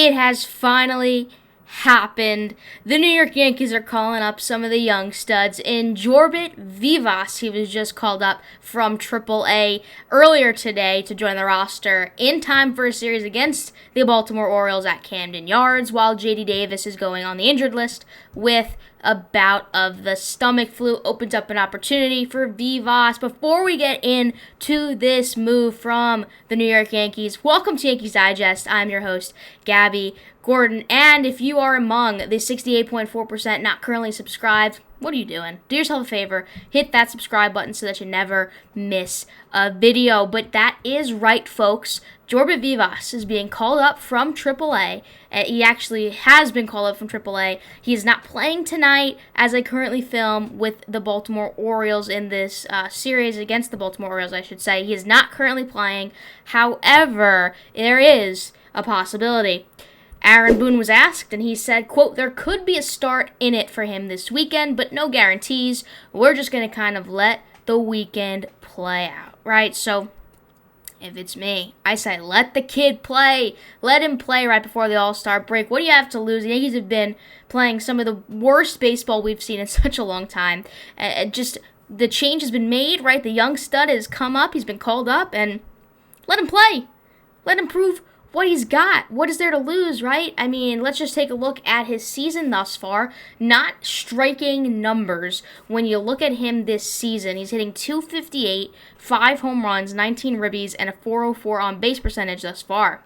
It has finally happened. The New York Yankees are calling up some of the young studs. In Jorbit Vivas, he was just called up from AAA earlier today to join the roster in time for a series against the Baltimore Orioles at Camden Yards, while JD Davis is going on the injured list with a bout of the stomach flu. Opens up an opportunity for Vivas. Before we get into this move from the New York Yankees, welcome to Yankees Digest. I'm your host, Gabby Gordon, and if you are among the 68.4% not currently subscribed, what are you doing? Do yourself a favor, hit that subscribe button so that you never miss a video. But that is right, folks. Jorbit Vivas is being called up from AAA. He actually has been called up from AAA. He is not playing tonight as I currently film with the Baltimore Orioles in this series against the Baltimore Orioles, I should say. He is not currently playing. However, there is a possibility. Aaron Boone was asked, and he said, quote, there could be a start in it for him this weekend, but no guarantees. We're just going to kind of let the weekend play out, right? So if it's me, I say let the kid play. Let him play right before the All-Star break. What do you have to lose? The Yankees have been playing some of the worst baseball we've seen in such a long time. Just the change has been made, right? The young stud has come up. He's been called up, and let him play. Let him prove what he's got. What is there to lose, right? I mean, let's just take a look at his season thus far. Not striking numbers when you look at him this season. He's hitting .258, 5 home runs, 19 ribbies, and a .404 on-base percentage thus far.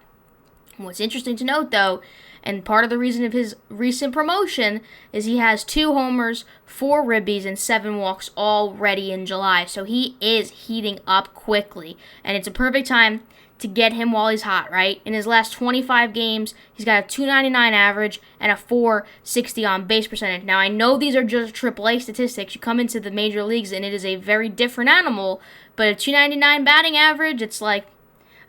What's interesting to note, though, and part of the reason of his recent promotion, is he has 2 homers, 4 ribbies, and 7 walks already in July. So he is heating up quickly, and it's a perfect time to get him while he's hot, right? In his last 25 games, he's got a .299 average and a .460 on base percentage. Now, I know these are just AAA statistics. You come into the major leagues, and it is a very different animal, but a .299 batting average, it's like,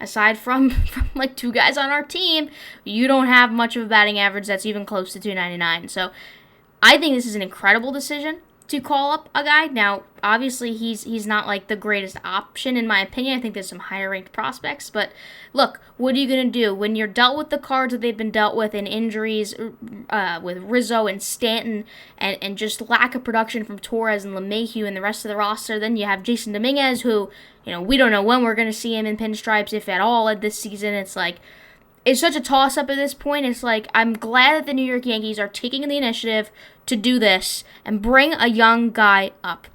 aside from like 2 guys on our team, you don't have much of a batting average that's even close to .299. So I think this is an incredible decision to call up a guy. Now, obviously, he's not like the greatest option in my opinion. I think there's some higher ranked prospects, but look, what are you gonna do when you're dealt with the cards that they've been dealt with in injuries with Rizzo and Stanton, and just lack of production from Torres and LeMahieu and the rest of the roster? Then you have Jason Dominguez, who, you know, we don't know when we're gonna see him in pinstripes, if at all, at this season. It's like, it's such a toss-up at this point. It's like, I'm glad that the New York Yankees are taking the initiative to do this and bring a young guy up.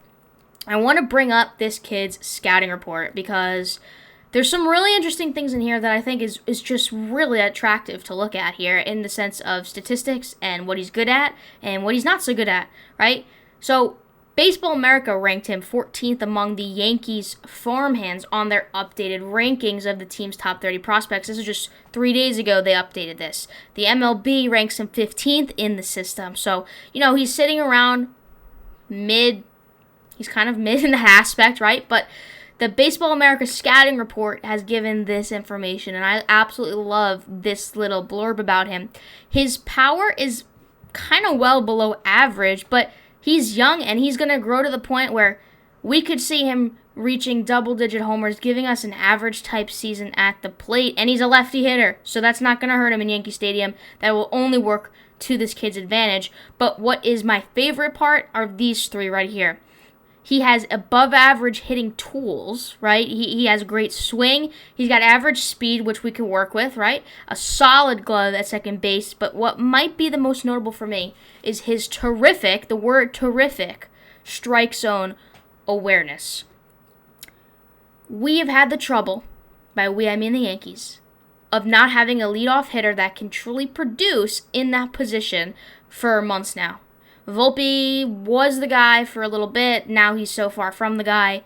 I want to bring up this kid's scouting report because there's some really interesting things in here that I think is just really attractive to look at here, in the sense of statistics and what he's good at and what he's not so good at, right? So Baseball America ranked him 14th among the Yankees farmhands on their updated rankings of the team's top 30 prospects. This is just 3 days ago they updated this. The MLB ranks him 15th in the system. So, you know, he's sitting around mid. He's kind of mid in that aspect, right? But the Baseball America scouting report has given this information, and I absolutely love this little blurb about him. His power is kind of well below average, but he's young, and he's going to grow to the point where we could see him reaching double-digit homers, giving us an average-type season at the plate. And he's a lefty hitter, so that's not going to hurt him in Yankee Stadium. That will only work to this kid's advantage. But what is my favorite part are these 3 right here. He has above-average hitting tools, right? He has a great swing. He's got average speed, which we can work with, right? A solid glove at second base. But what might be the most notable for me is his terrific, the word terrific, strike zone awareness. We have had the trouble, by we I mean the Yankees, of not having a leadoff hitter that can truly produce in that position for months now. Volpe was the guy for a little bit. Now he's so far from the guy.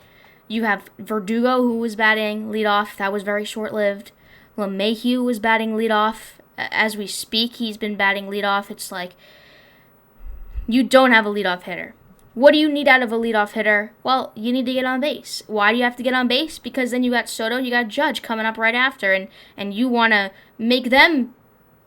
You have Verdugo, who was batting leadoff. That was very short-lived. LeMahieu was batting leadoff. As we speak, he's been batting leadoff. It's like, you don't have a leadoff hitter. What do you need out of a leadoff hitter? Well, you need to get on base. Why do you have to get on base? Because then you got Soto, you got Judge coming up right after, and you want to make them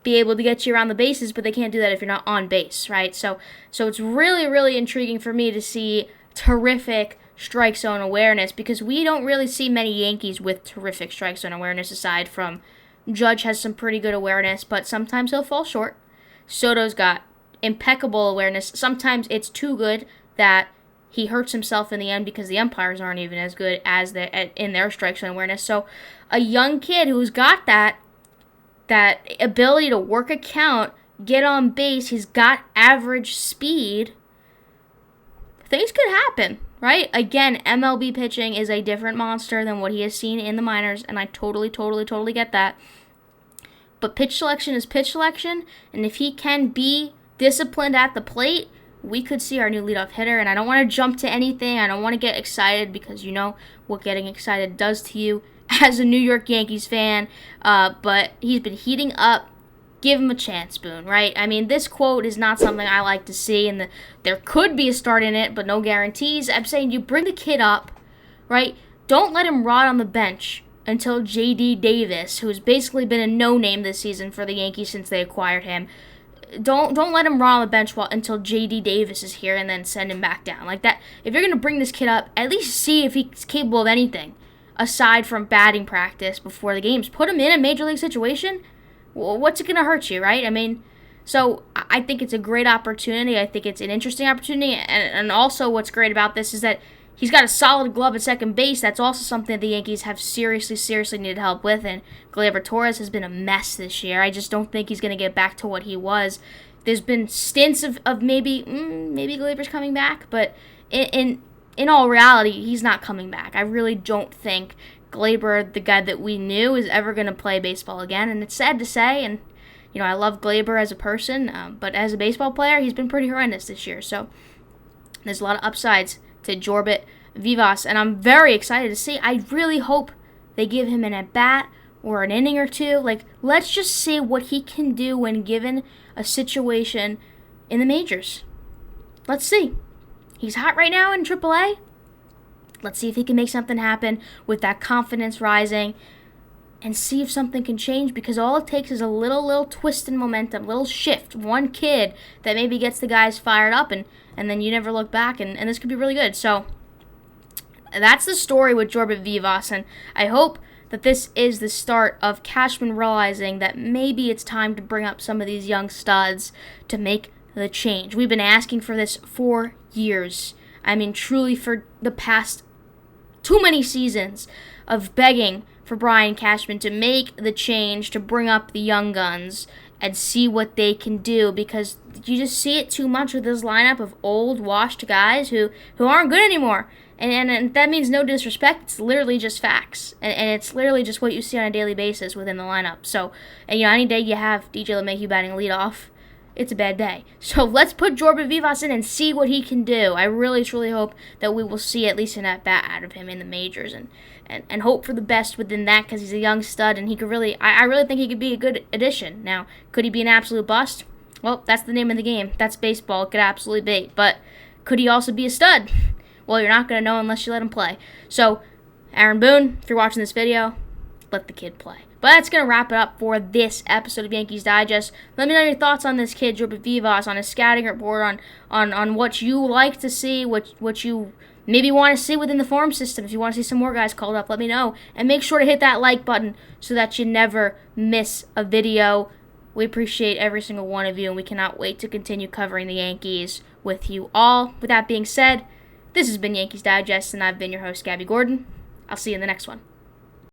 be able to get you around the bases, but they can't do that if you're not on base, right? So it's really, really intriguing for me to see terrific strike zone awareness, because we don't really see many Yankees with terrific strike zone awareness aside from Judge has some pretty good awareness, but sometimes he'll fall short. Soto's got impeccable awareness. Sometimes it's too good that he hurts himself in the end because the umpires aren't even as good as in their strike zone awareness. So a young kid who's got that ability to work a count, get on base, he's got average speed, things could happen, right? Again, MLB pitching is a different monster than what he has seen in the minors, and I totally get that. But pitch selection is pitch selection, and if he can be disciplined at the plate, we could see our new leadoff hitter. And I don't want to jump to anything. I don't want to get excited because you know what getting excited does to you as a New York Yankees fan. But he's been heating up. Give him a chance, Boone, right? I mean, this quote is not something I like to see, and there could be a start in it, but no guarantees. I'm saying you bring the kid up, right? Don't let him rot on the bench until J.D. Davis, who's basically been a no-name this season for the Yankees since they acquired him. Don't let him rot on the bench until J.D. Davis is here and then send him back down. Like that, if you're going to bring this kid up, at least see if he's capable of anything aside from batting practice before the games. Put him in a major league situation. Well, what's it going to hurt you, right? I mean, so I think it's a great opportunity. I think it's an interesting opportunity. And also what's great about this is that he's got a solid glove at second base. That's also something that the Yankees have seriously needed help with. And Gleyber Torres has been a mess this year. I just don't think he's going to get back to what he was. There's been stints of maybe Gleyber's coming back, but in all reality, he's not coming back. I really don't think Gleyber, the guy that we knew, is ever going to play baseball again. And it's sad to say, and you know, I love Gleyber as a person, but as a baseball player, he's been pretty horrendous this year. So there's a lot of upsides to Jorbit Vivas, and I'm very excited to see. I really hope they give him an at-bat or an inning or two. Like, let's just see what he can do when given a situation in the majors. Let's see. He's hot right now in AAA. Let's see if he can make something happen with that confidence rising and see if something can change, because all it takes is a little twist in momentum, little shift, one kid that maybe gets the guys fired up, and then you never look back, and this could be really good. So that's the story with Jorbit Vivas, and I hope that this is the start of Cashman realizing that maybe it's time to bring up some of these young studs to make the change. We've been asking for this for years. I mean, truly for the past too many seasons of begging for Brian Cashman to make the change, to bring up the young guns and see what they can do, because you just see it too much with this lineup of old, washed guys who aren't good anymore. And that means no disrespect. It's literally just facts. And it's literally just what you see on a daily basis within the lineup. So, and any day you have DJ LeMahieu batting leadoff, it's a bad day. So let's put Jorbit Vivas in and see what he can do. I really, truly hope that we will see at least an at-bat out of him in the majors, and hope for the best within that, because he's a young stud, and he could really, I really think he could be a good addition. Now, could he be an absolute bust? Well, that's the name of the game. That's baseball. It could absolutely be. But could he also be a stud? Well, you're not going to know unless you let him play. So, Aaron Boone, if you're watching this video, let the kid play. But that's going to wrap it up for this episode of Yankees Digest. Let me know your thoughts on this kid, Jorbit Vivas, on his scouting report, on what you like to see, what you maybe want to see within the farm system. If you want to see some more guys called up, let me know. And make sure to hit that like button so that you never miss a video. We appreciate every single one of you, and we cannot wait to continue covering the Yankees with you all. With that being said, this has been Yankees Digest, and I've been your host, Gabby Gordon. I'll see you in the next one.